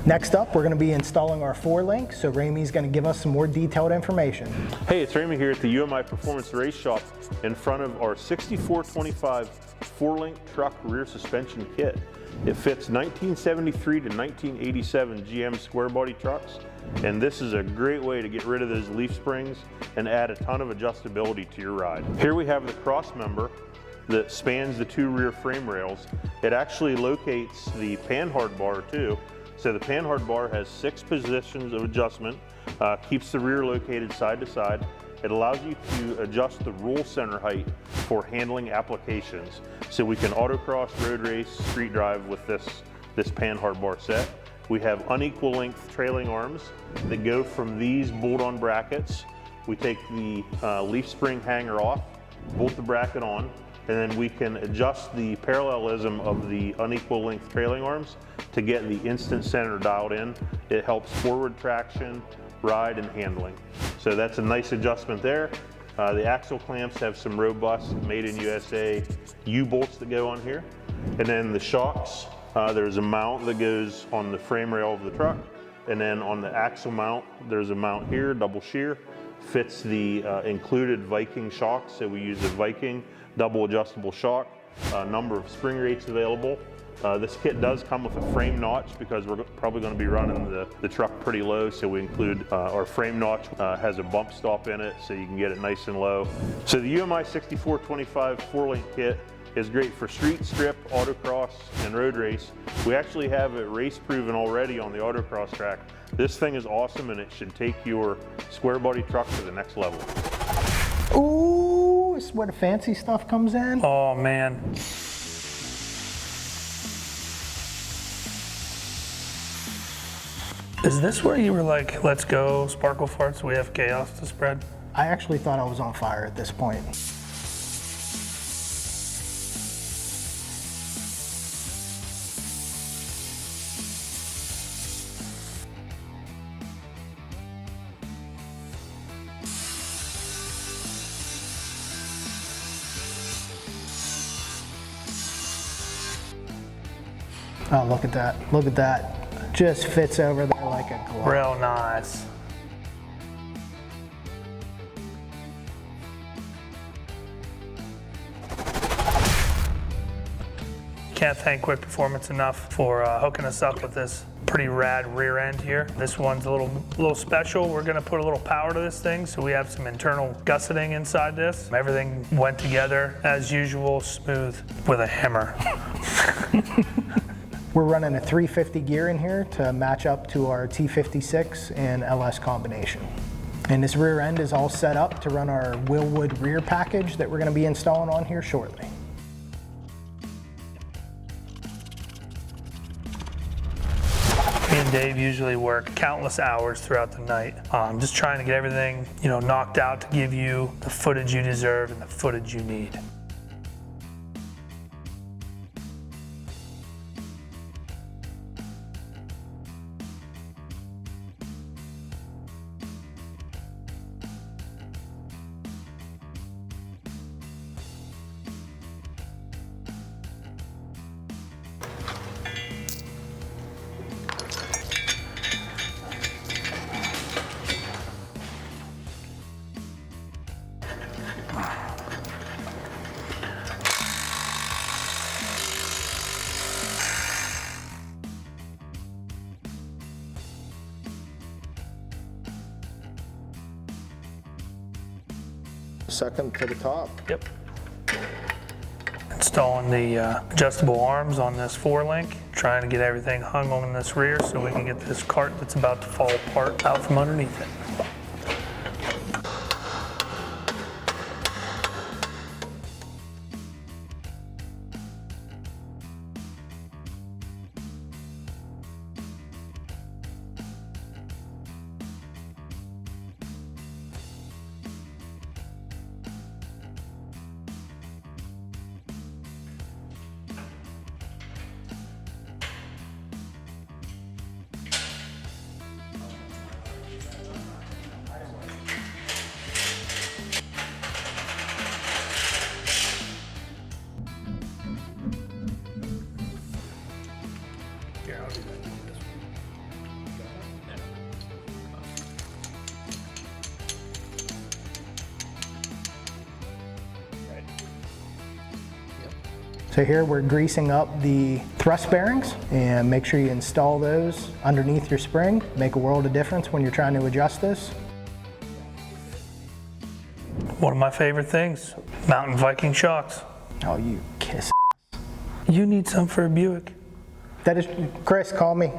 Next up, we're going to be installing our 4-link, so Ramey's going to give us some more detailed information. Hey, it's Ramey here at the UMI Performance Race Shop in front of our 6425 4-link truck rear suspension kit. It fits 1973 to 1987 GM square body trucks, and this is a great way to get rid of those leaf springs and add a ton of adjustability to your ride. Here we have the cross member that spans the 2 rear frame rails. It actually locates the panhard bar too. So the panhard bar has 6 positions of adjustment, keeps the rear located side to side. It allows you to adjust the roll center height for handling applications. So we can autocross, road race, street drive with this panhard bar set. We have unequal length trailing arms that go from these bolt-on brackets. We take the leaf spring hanger off, bolt the bracket on, and then we can adjust the parallelism of the unequal length trailing arms to get the instant center dialed in. It helps forward traction, ride, and handling. So that's a nice adjustment there. The axle clamps have some robust made in USA U-bolts that go on here. And then the shocks, there's a mount that goes on the frame rail of the truck. And then on the axle mount, there's a mount here, double shear. Fits the included Viking shocks. So we use the Viking double adjustable shock, number of spring rates available. This kit does come with a frame notch because we're probably going to be running the truck pretty low, so we include our frame notch, has a bump stop in it so you can get it nice and low. So the UMI 6425 4-link kit is great for street, strip, autocross, and road race. We actually have it race proven already on the autocross track. This thing is awesome, and it should take your square body truck to the next level. Ooh, this is where the fancy stuff comes in. Oh man. Is this where you were like, let's go, sparkle farts, we have chaos to spread? I actually thought I was on fire at this point. Oh, look at that. Look at that. Just fits over there like a glove. Real nice. Can't thank Quick Performance enough for hooking us up with this pretty rad rear end here. This one's a little special. We're gonna put a little power to this thing, so we have some internal gusseting inside this. Everything went together as usual, smooth with a hammer. We're running a 350 gear in here to match up to our T56 and LS combination. And this rear end is all set up to run our Willwood rear package that we're going to be installing on here shortly. Me and Dave usually work countless hours throughout the night, just trying to get everything, knocked out to give you the footage you deserve and the footage you need. Second to the top. Yep. Installing the adjustable arms on this 4-link, trying to get everything hung on this rear so we can get this cart that's about to fall apart out from underneath it. So here we're greasing up the thrust bearings, and make sure you install those underneath your spring. Make a world of difference when you're trying to adjust this. One of my favorite things, mountain Viking shocks. Oh, you kiss. You need some for a Buick. That is, Chris, call me.